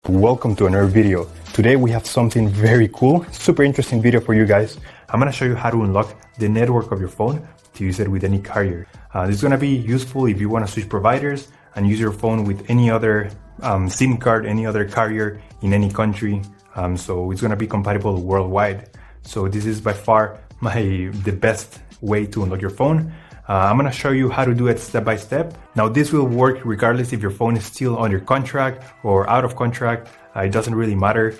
Welcome to another video. Today we have something very cool, super interesting video for you guys. I'm gonna show you how to unlock the network of your phone to use it with any carrier. This is gonna be useful if you wanna switch providers and use your phone with any other SIM card, any other carrier in any country. So it's gonna be compatible worldwide. So this is by far the best way to unlock your phone. I'm gonna show you how to do it step by step. Now this will work regardless if your phone is still under contract or out of contract. It doesn't really matter.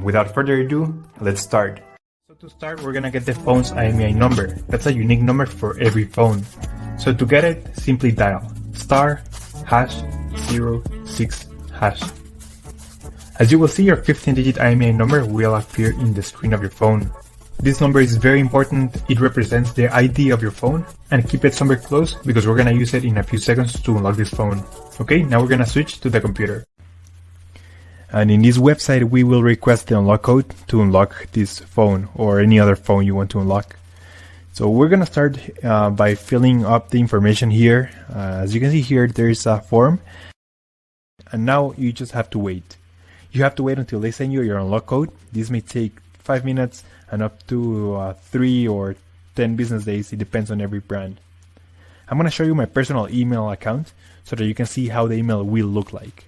Without further ado, let's start. So to start, we're gonna get the phone's IMEI number. That's a unique number for every phone. So to get it, simply dial *#06#. As you will see, your 15-digit IMEI number will appear in the screen of your phone. This number is very important. It represents the ID of your phone, and keep it somewhere close because we're gonna use it in a few seconds to unlock this phone. Okay, now we're gonna switch to the computer. And in this website, we will request the unlock code to unlock this phone or any other phone you want to unlock. So we're gonna start by filling up the information here. As you can see here, there is a form, and now you just have to wait. You have to wait until they send you your unlock code. This may take 5 minutes and up to 3 or 10 business days. It depends on every brand. I'm going to show you my personal email account so that you can see how the email will look like.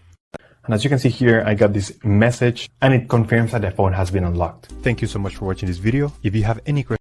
And as you can see here, I got this message and it confirms that the phone has been unlocked. Thank you so much for watching this video. If you have any questions,